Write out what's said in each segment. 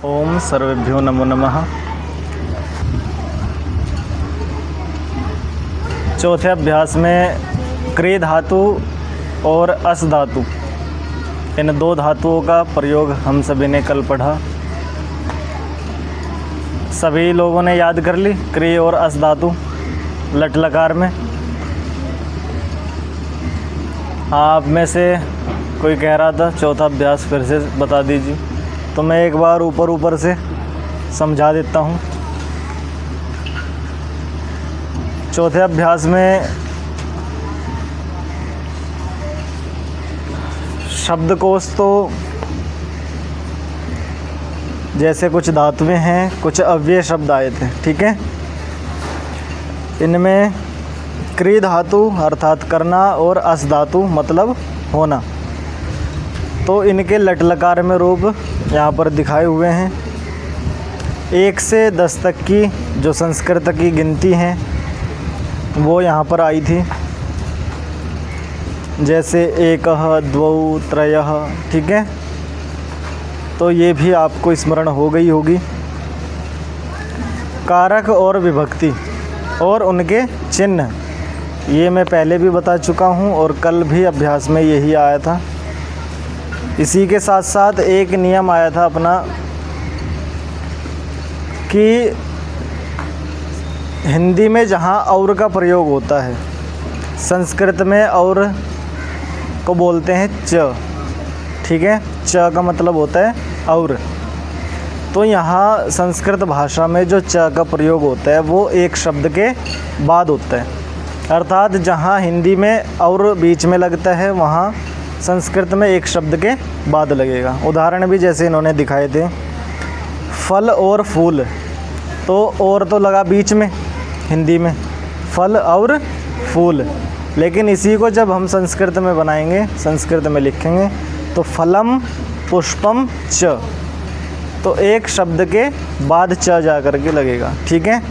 ओम सर्वेभ्यो नमो नमः। चौथे अभ्यास में क्री धातु और अस धातु, इन दो धातुओं का प्रयोग हम सभी ने कल पढ़ा। सभी लोगों ने याद कर ली क्री और अस धातु लट लकार में। आप में से कोई कह रहा था चौथा अभ्यास फिर से बता दीजिए, तो मैं एक बार ऊपर से समझा देता हूँ। चौथे अभ्यास में शब्दकोश तो जैसे कुछ धातुएं हैं, कुछ अव्यय शब्द आए थे, ठीक है। इनमें क्री धातु अर्थात करना और अस धातु मतलब होना, तो इनके लट लकार में रूप यहाँ पर दिखाए हुए हैं। 1 से 10 तक की जो संस्कृत की गिनती हैं वो यहाँ पर आई थी, जैसे 1, 2, 3, ठीक है। तो ये भी आपको स्मरण हो गई होगी। कारक और विभक्ति और उनके चिन्ह ये मैं पहले भी बता चुका हूँ और कल भी अभ्यास में यही आया था। इसी के साथ साथ एक नियम आया था अपना कि हिंदी में जहाँ और का प्रयोग होता है, संस्कृत में और को बोलते हैं च, ठीक है। च का मतलब होता है और। तो यहाँ संस्कृत भाषा में जो च का प्रयोग होता है वो एक शब्द के बाद होता है, अर्थात जहाँ हिंदी में और बीच में लगता है वहाँ संस्कृत में एक शब्द के बाद लगेगा। उदाहरण भी जैसे इन्होंने दिखाए थे, फल और फूल, तो और तो लगा बीच में हिंदी में, फल और फूल। लेकिन इसी को जब हम संस्कृत में बनाएंगे, संस्कृत में लिखेंगे तो फलम पुष्पम च, तो एक शब्द के बाद च जा कर के लगेगा, ठीक है।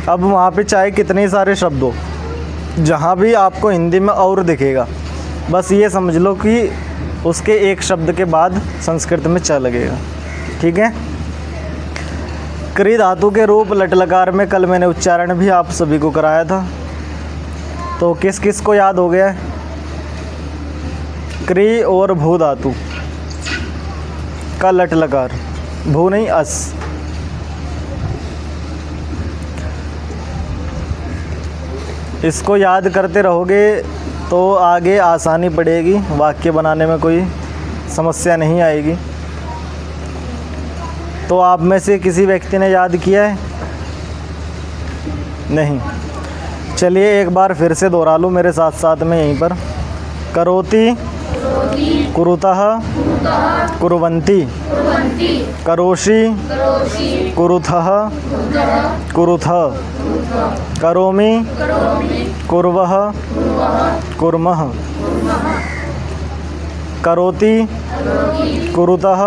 अब वहाँ पे चाहे कितने सारे शब्द हो, जहाँ भी आपको हिंदी में और दिखेगा, बस ये समझ लो कि उसके एक शब्द के बाद संस्कृत में च लगेगा, ठीक है। क्री धातु के रूप लट लकार में कल मैंने उच्चारण भी आप सभी को कराया था, तो किस किस को याद हो गया है? क्री और भू धातु का लट लकार, भू नहीं अस। इसको याद करते रहोगे तो आगे आसानी पड़ेगी, वाक्य बनाने में कोई समस्या नहीं आएगी। तो आप में से किसी व्यक्ति ने याद किया है? नहीं। चलिए एक बार फिर से दोहरा लो मेरे साथ साथ में यहीं पर। करोति, कुरुतः, कुर्वन्ति, करोषि, कुरुथः, कुरुथ, करोमि, कुर्वः, कुर्मः। करोति, कुरुतः,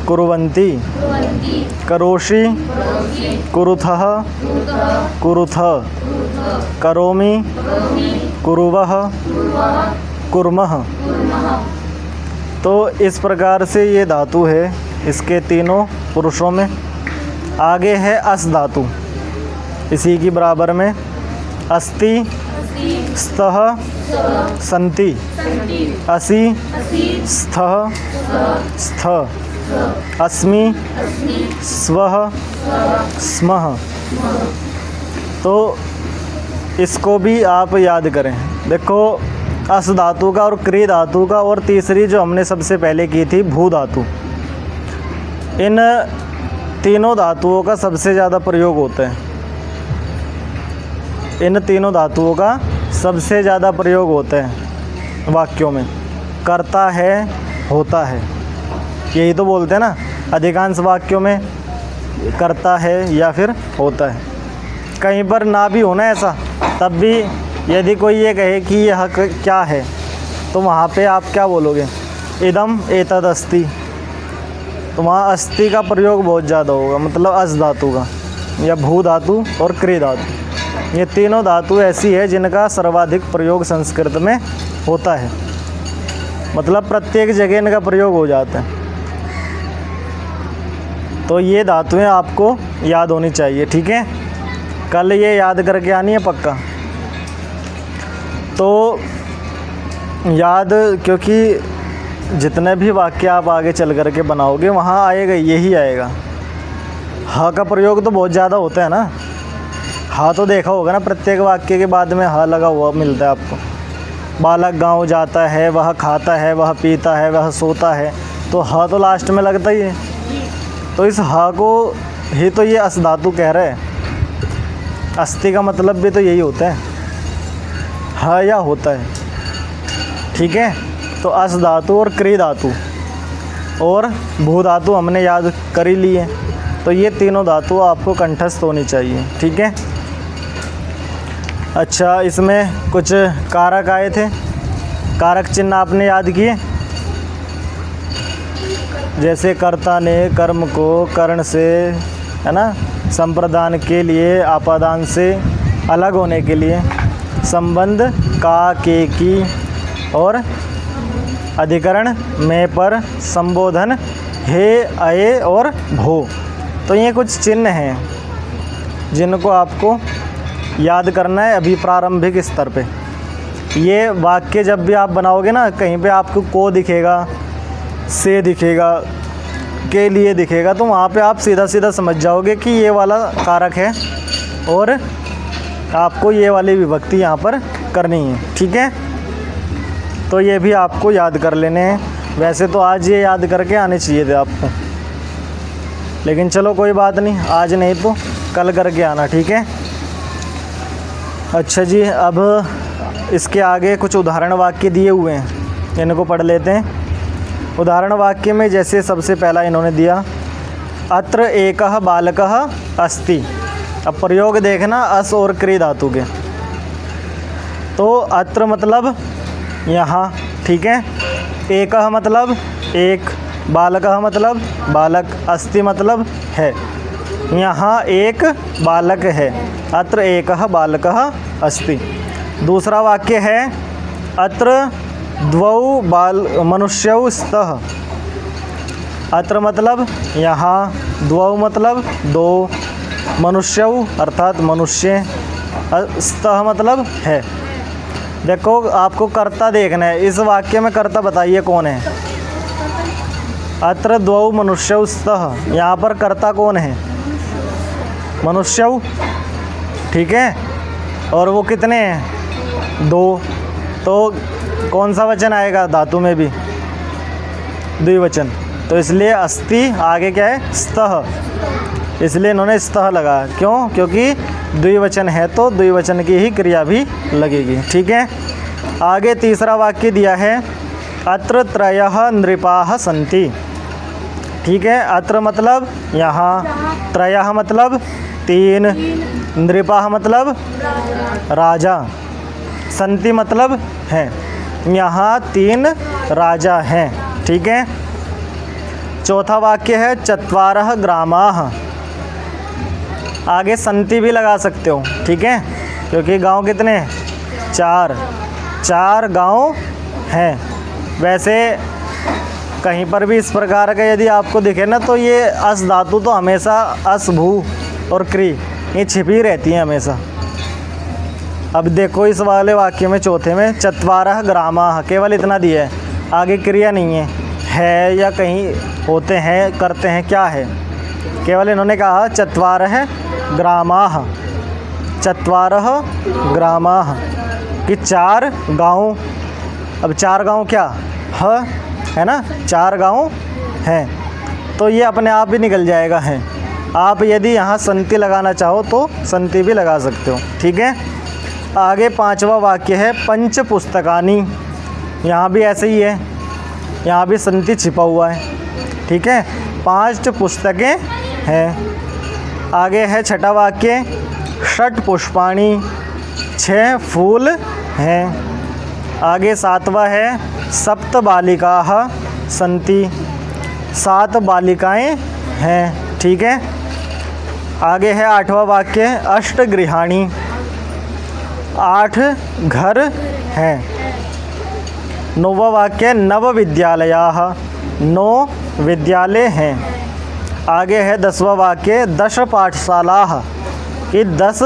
कुर्वन्ति, करोषि, कुरुथः, कुरुथ, करोमि, कुर्वः, कुर्मः। तो इस प्रकार से ये धातु है इसके तीनों पुरुषों में। आगे है अस धातु, इसी की बराबर में अस्ति, स्तः, सन्ति, असि, स्थः, स्थ, अस्मि, स्वः, स्मः। तो इसको भी आप याद करें। देखो अस धातु का और क्री धातु का, और तीसरी जो हमने सबसे पहले की थी भू धातु, इन तीनों धातुओं का सबसे ज़्यादा प्रयोग होता है। इन तीनों धातुओं का सबसे ज़्यादा प्रयोग होता है वाक्यों में। करता है, होता है, यही तो बोलते हैं ना अधिकांश वाक्यों में, करता है या फिर होता है। कहीं पर ना भी होना ऐसा, तब भी यदि कोई ये कहे कि यह क्या है, तो वहाँ पे आप क्या बोलोगे? इदम एतद अस्ति। तो वहाँ अस्ति का प्रयोग बहुत ज़्यादा होगा, मतलब अस धातु का, या भू धातु और क्री धातु। ये तीनों धातु ऐसी है जिनका सर्वाधिक प्रयोग संस्कृत में होता है, मतलब प्रत्येक जगह इनका प्रयोग हो जाता है। तो ये धातुएं आपको याद होनी चाहिए, ठीक है। कल ये याद करके आनी है पक्का। तो याद, क्योंकि जितने भी वाक्य आप आगे चल कर के बनाओगे वहाँ आएगा, यही आएगा। हा का प्रयोग तो बहुत ज़्यादा होता है ना। हा तो देखा होगा ना, प्रत्येक वाक्य के बाद में हा लगा हुआ मिलता है आपको। बालक गांव जाता है, वह खाता है, वह पीता है, वह सोता है, तो हा तो लास्ट में लगता ही है। तो इस हा को ही तो ये अस धातु कह रहे हैं। अस्ति का मतलब भी तो यही होता है, हा या होता है, ठीक है। तो अस धातु और क्री धातु और भू धातु हमने याद कर ही ली है। तो ये तीनों धातु आपको कंठस्थ होनी चाहिए, ठीक है। अच्छा, इसमें कुछ कारक आए थे, कारक चिन्ह आपने याद किए। जैसे कर्ता ने कर्म को कर्ण से, है ना, संप्रदान के लिए, आपादान से अलग होने के लिए, संबंध का, के, की और अधिकरण में पर, संबोधन हे, अये और भो। तो ये कुछ चिन्ह हैं जिनको आपको याद करना है अभी प्रारंभिक स्तर पे। ये वाक्य जब भी आप बनाओगे ना, कहीं पे आपको को दिखेगा, से दिखेगा, के लिए दिखेगा, तो वहाँ पे आप सीधा सीधा समझ जाओगे कि ये वाला कारक है और आपको ये वाली विभक्ति यहाँ पर करनी है, ठीक है। तो ये भी आपको याद कर लेने हैं। वैसे तो आज ये याद करके आने चाहिए थे आपको, लेकिन चलो कोई बात नहीं, आज नहीं तो कल करके आना, ठीक है। अच्छा जी, अब इसके आगे कुछ उदाहरण वाक्य दिए हुए हैं, इनको पढ़ लेते हैं। उदाहरण वाक्य में जैसे सबसे पहला इन्होंने दिया, अत्र एकः बालकः अस्ति। अब प्रयोग देखना अस और क्री धातु के। तो अत्र मतलब यहाँ, ठीक है। एकः मतलब एक, बालकः मतलब बालक, अस्ति मतलब है। यहाँ एक बालक है, अत्र एकः बालकः अस्ति। दूसरा वाक्य है, अत्र द्वौ मनुष्यौ स्तः। अत्र मतलब यहाँ, द्वौ मतलब दो, मनुष्यौ अर्थात मनुष्य, स्तः मतलब है। देखो आपको कर्ता देखना है, इस वाक्य में कर्ता बताइए कौन है। अत्र द्वौ मनुष्यौ स्तः, यहाँ पर कर्ता कौन है, मनुष्यौ, ठीक है। और वो कितने हैं, दो, तो कौन सा वचन आएगा, धातु में भी द्विवचन। तो इसलिए अस्ति आगे क्या है, स्तः, इसलिए इन्होंने स्तः लगा। क्यों, क्योंकि द्विवचन है तो द्विवचन की ही क्रिया भी लगेगी, ठीक है। आगे तीसरा वाक्य दिया है, अत्र त्रयः नृपाः सन्ति, ठीक है। अत्र मतलब यहाँ, त्रयः मतलब तीन, नृपाः मतलब राजा, सन्ति मतलब हैं, यहाँ तीन राजा हैं, ठीक है। चौथा वाक्य है, चत्वारः ग्रामाः। आगे सन्ति भी लगा सकते हो, ठीक है, क्योंकि गांव कितने हैं, चार, चार गांव हैं। वैसे कहीं पर भी इस प्रकार का यदि आपको दिखे ना, तो ये अस धातु तो हमेशा अस, भू और क्री ये छिपी रहती हैं हमेशा। अब देखो इस वाले वाक्य में चौथे में, चत्वारः ग्रामाः, केवल इतना दिया है, आगे क्रिया नहीं है या कहीं होते हैं, करते हैं, क्या है, केवल इन्होंने कहा चत्वारः ग्रामाः, चत्वारः ग्रामाः कि चार गांव। अब चार गांव क्या है ना, चार गांव हैं, तो ये अपने आप भी निकल जाएगा है। आप यदि यहाँ संति लगाना चाहो तो संति भी लगा सकते हो, ठीक है। आगे पांचवा वाक्य है, पंच पुस्तकानि। यहाँ भी ऐसे ही है, यहाँ भी संति छिपा हुआ है, ठीक है, 5 पुस्तकें हैं। आगे है छठा वाक्य, षट् पुष्पाणि, 6 फूल हैं। आगे सातवां है, सप्त बालिकाः सन्ति, 7 बालिकाएं हैं, ठीक है। आगे है आठवां वाक्य, अष्ट गृहाणि, 8 घर हैं। 9वां वाक्य, नव विद्यालयाः, 9 विद्यालय हैं। आगे है 10वां वाक्य, 10 पाठशालाः, कि 10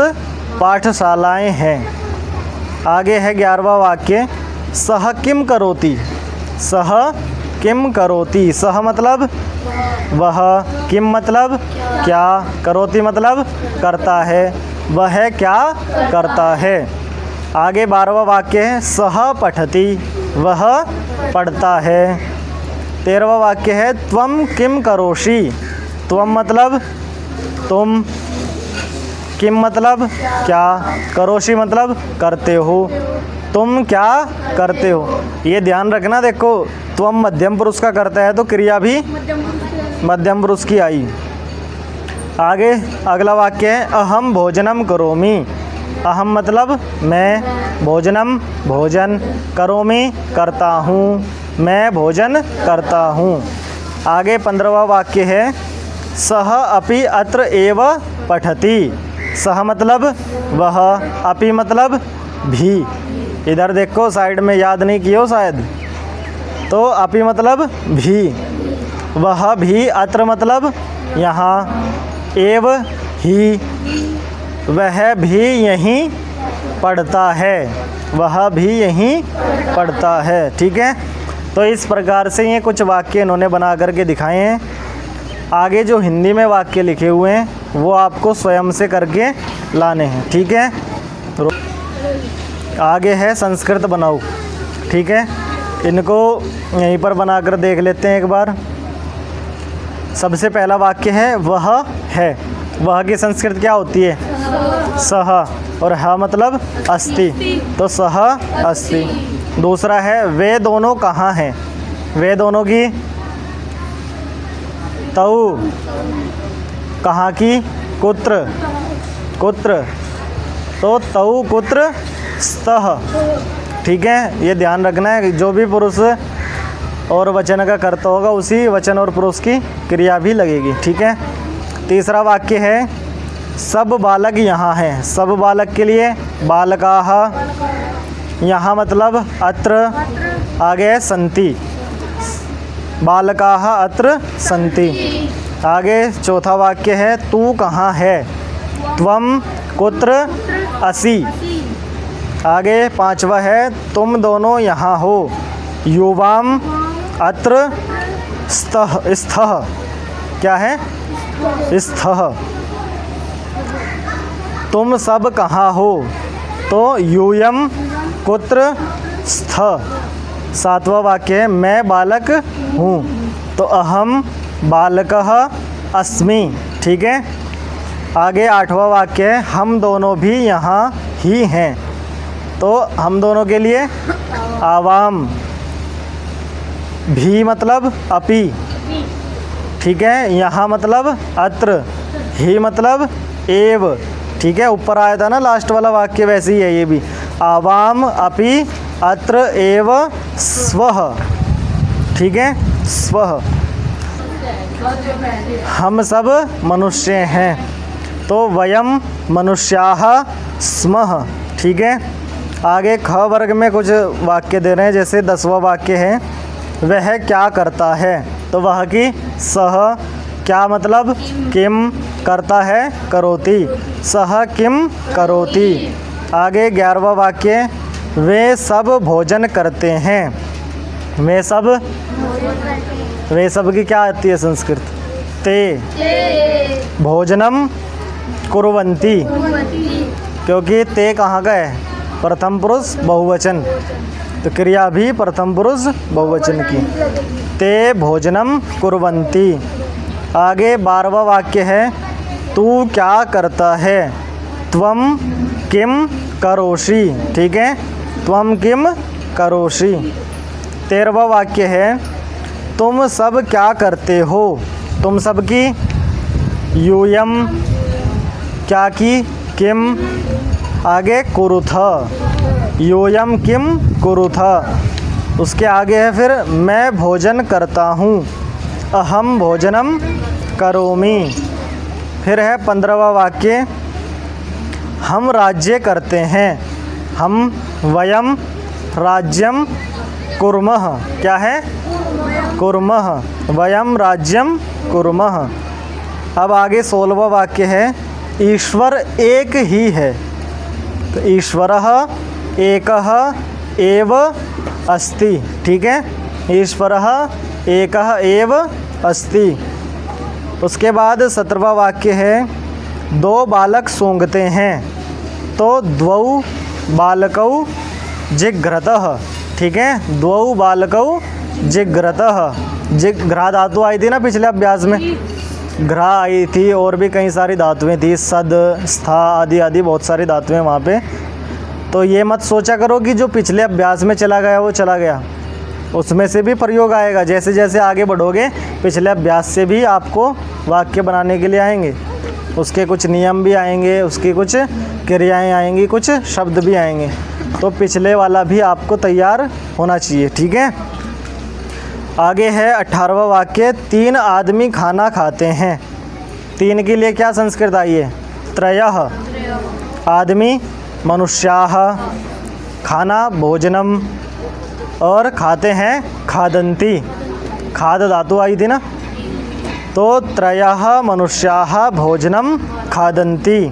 पाठशालाएं हैं। आगे है 11वां वाक्य, सः किम करोति, सः किम करोति, सः मतलब वह, किम मतलब क्या, करोति मतलब करता है, वह क्या करता है। आगे 12वां वाक्य है, सः पठति, वह पढ़ता है। 13वां वाक्य है, त्वं किम करोषि, त्वं मतलब तुम, किम मतलब क्या, करोषि मतलब करते हो, तुम क्या करते हो। ये ध्यान रखना, देखो त्वम मध्यम पुरुष का करता है तो क्रिया भी मध्यम पुरुष की आई। आगे अगला वाक्य है, अहम भोजनम करोमि, अहम मतलब मैं, भोजनम भोजन, करोमि करता हूँ, मैं भोजन करता हूँ। आगे 15वां वाक्य है, सः अपि अत्र एव पठति, सः मतलब वह, अपि मतलब भी। इधर देखो साइड में याद नहीं किए हो शायद, तो अपि मतलब भी, वह भी, अत्र मतलब यहाँ, एव ही, वह भी यहीं पढ़ता है, वह भी यहीं पढ़ता है। ठीक है, तो इस प्रकार से ये कुछ वाक्य इन्होंने बना करके दिखाए हैं। आगे जो हिंदी में वाक्य लिखे हुए हैं वो आपको स्वयं से करके लाने हैं। ठीक है, आगे है संस्कृत बनाओ। ठीक है, इनको यहीं पर बनाकर देख लेते हैं एक बार। सबसे पहला वाक्य है, वह है, वह की संस्कृत क्या होती है, सह, और ह मतलब अस्ति, तो सह अस्ति। दूसरा है, वे दोनों कहाँ हैं, वे दोनों की तौ, कहाँ की, कुत्र, कुत्र, तो तौ कुत्र स्तः। ठीक है, ये ध्यान रखना है, जो भी पुरुष और वचन का कर्ता होगा उसी वचन और पुरुष की क्रिया भी लगेगी। ठीक है, तीसरा वाक्य है, सब बालक यहाँ हैं, सब बालक के लिए बालकाः, यहाँ मतलब अत्र, आगे है सन्ति, बालकाः अत्र सन्ति। आगे चौथा वाक्य है, तू कहाँ है, त्वं कुत्र असि। आगे पांचवा है, तुम दोनों यहाँ हो, युवाम अत्र स्तः, स्थः, क्या है, स्थः। तुम सब कहाँ हो, तो यूयम कुत्र स्थ। सातवां वाक्य है, मैं बालक हूँ, तो अहम बालकः अस्मि। ठीक है, आगे आठवां वाक्य है, हम दोनों भी यहाँ ही हैं, तो हम दोनों के लिए आवाम, भी मतलब अपि। ठीक है, यहाँ मतलब अत्र, ही मतलब एव। ठीक है, ऊपर आया था ना लास्ट वाला वाक्य, वैसे ही है ये भी, आवाम अपि अत्र एव स्वः। ठीक है, स्वः, हम सब मनुष्य हैं, तो वयम मनुष्याः स्मः। ठीक है, आगे ख वर्ग में कुछ वाक्य दे रहे हैं, जैसे 10वां वाक्य है, वह क्या करता है, तो वह की सह, क्या मतलब किम, करता है करोति, सह किम करोति। आगे 11वां वाक्य, वे सब भोजन करते हैं, वे सब की क्या आती है संस्कृत, ते भोजनम कुर्वन्ति, क्योंकि ते कहाँ का है, प्रथम पुरुष बहुवचन, तो क्रिया भी प्रथम पुरुष बहुवचन की, ते भोजनम कुर्वन्ति। आगे 12वां वाक्य है, तू क्या करता है, त्वम किम करोषि। ठीक है, त्वम किम करोषि। 13वां वाक्य है, तुम सब क्या करते हो, तुम सब की यूयम, क्या की, किम, आगे कुरुथ, यूयम किम कुरुथ। उसके आगे है फिर, मैं भोजन करता हूँ, अहम भोजनम करोमि। फिर है 15वां वाक्य, हम राज्य करते हैं, हम वयम राज्यम कुर्मः, क्या है, कुर्मः, वयम राज्यम कुर्मः। अब आगे 16वां वाक्य है, ईश्वर एक ही है। तो ईश्वरः एकः एव अस्ति। ठीक है, ईश्वरः एकः एव अस्ति। उसके बाद 17वां वाक्य है, दो बालक सूंघते हैं। तो द्वौ बालकौ जिघ्रतः। ठीक है, द्वौ बालकौ जिघ्रतः। जिघ्रा धातु आई थी ना पिछले अभ्यास में, घ्रा आई थी और भी कई सारी धातुएं थी, सद, स्था आदि आदि बहुत सारी धातुएं वहाँ पे। तो ये मत सोचा करो कि जो पिछले अभ्यास में चला गया वो चला गया, उसमें से भी प्रयोग आएगा। जैसे जैसे आगे बढ़ोगे पिछले अभ्यास से भी आपको वाक्य बनाने के लिए आएंगे, उसके कुछ नियम भी आएंगे, उसकी कुछ क्रियाएं आएंगी, कुछ शब्द भी आएंगे। तो पिछले वाला भी आपको तैयार होना चाहिए। ठीक है, आगे है 18वां वाक्य, तीन आदमी खाना खाते हैं। तीन के लिए क्या संस्कृत आई है? त्रयः। आदमी मनुष्याः, खाना भोजनम, और खाते हैं खादन्ति। खाद धातु आई थी ना, तो त्रयः मनुष्याः भोजनम खादन्ति।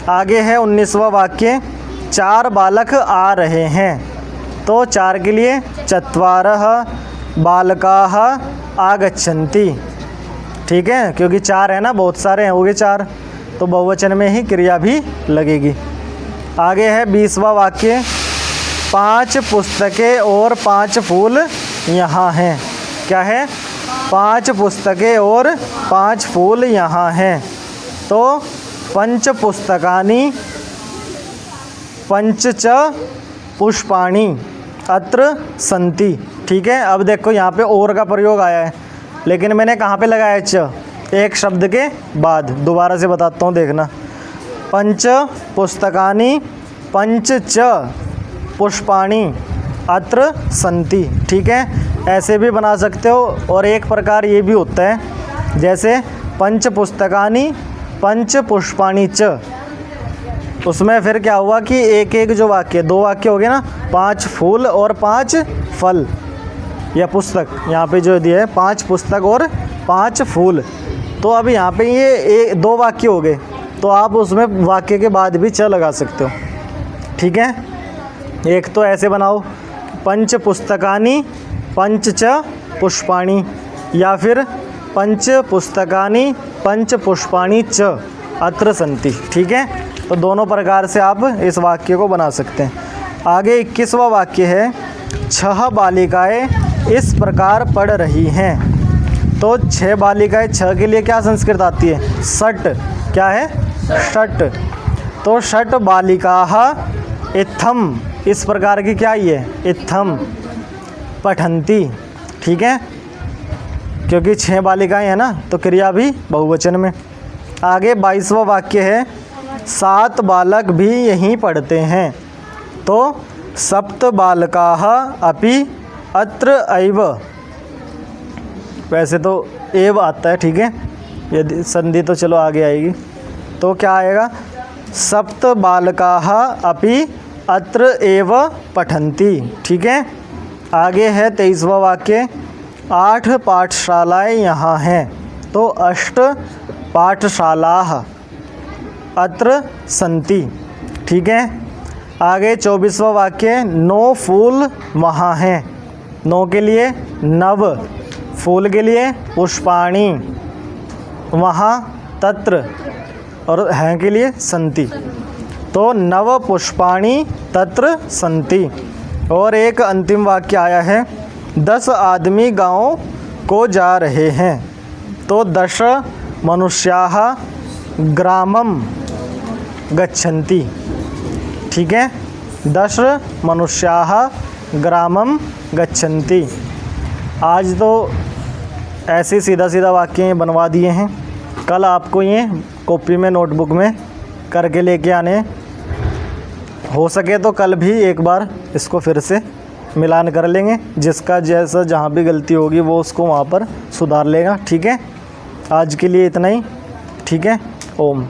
आगे है 19वां वाक्य, चार बालक आ रहे हैं। तो चार के लिए चत्वारः बालकाः आगच्छन्ति। ठीक है, क्योंकि चार है ना, बहुत सारे हैं, हो गए चार, तो बहुवचन में ही क्रिया भी लगेगी। आगे है 20वां वाक्य, पांच पुस्तकें और पांच फूल यहाँ हैं। क्या है? पांच पुस्तकें और पांच फूल यहाँ हैं। तो पंच पुस्तकानि पंच च पुष्पाणि अत्र सन्ति। ठीक है, अब देखो यहाँ पे और का प्रयोग आया है, लेकिन मैंने कहाँ पे लगाया च? एक शब्द के बाद। दोबारा से बताता हूँ, देखना। पंच पुस्तकानि पंच च पुष्पाणि अत्र सन्ति। ठीक है, ऐसे भी बना सकते हो। और एक प्रकार ये भी होता है, जैसे पंच पुस्तकानि पंच पुष्पाणि च, उसमें फिर क्या हुआ कि एक एक जो वाक्य, दो वाक्य हो गए ना, पांच फूल और पांच फल या पुस्तक, यहाँ पे जो दिया है पांच पुस्तक और पांच फूल। तो अब यहाँ पे ये दो वाक्य हो गए, तो आप उसमें वाक्य के बाद भी च लगा सकते हो। ठीक है, एक तो ऐसे बनाओ, पंच पुस्तकानि पंच च पुष्पाणि, या फिर पंच पुस्तकानि पंच पुष्पाणि च अत्र सन्ति। ठीक है, तो दोनों प्रकार से आप इस वाक्य को बना सकते हैं। आगे 21वां वाक्य है, छह बालिकाएं इस प्रकार पढ़ रही हैं। तो छह बालिकाएं, छह के लिए क्या संस्कृत आती है? षट। क्या है? षट। तो षट बालिकाः इत्थम, इस प्रकार की क्या ही है? इत्थम पठन्ति। ठीक है, क्योंकि छह बालिकाएं हैं ना, तो क्रिया भी बहुवचन में। आगे 22वां वाक्य है, सात बालक भी यहीं पढ़ते हैं। तो सप्त बालकाः अपि अत्र एव। वैसे तो एव आता है, ठीक है, यदि संधि तो चलो आगे आएगी। तो क्या आएगा? सप्त बालकाः अपि अत्र एव पठन्ति। ठीक है, आगे है 23वां वाक्य, आठ पाठशालाएं यहाँ हैं। तो अष्ट पाठशालाः अत्र सन्ति। ठीक है, आगे 24वां वाक्य, नौ फूल वहाँ हैं। नौ के लिए नव, फूल के लिए पुष्पाणि, वहाँ तत्र, और हैं के लिए सन्ति। तो नव पुष्पाणि तत्र सन्ति। और एक अंतिम वाक्य आया है, 10 आदमी गांव को जा रहे हैं। तो 10 मनुष्याः ग्रामं गच्छन्ति। ठीक है, 10 मनुष्याः ग्रामं गच्छन्ति। आज तो ऐसे सीधा सीधा वाक्य बनवा दिए हैं, कल आपको ये कॉपी में नोटबुक में करके लेके आने। हो सके तो कल भी एक बार इसको फिर से मिलान कर लेंगे, जिसका जैसा जहाँ भी गलती होगी वो उसको वहाँ पर सुधार लेगा। ठीक है, आज के लिए इतना ही। ठीक है, ओम।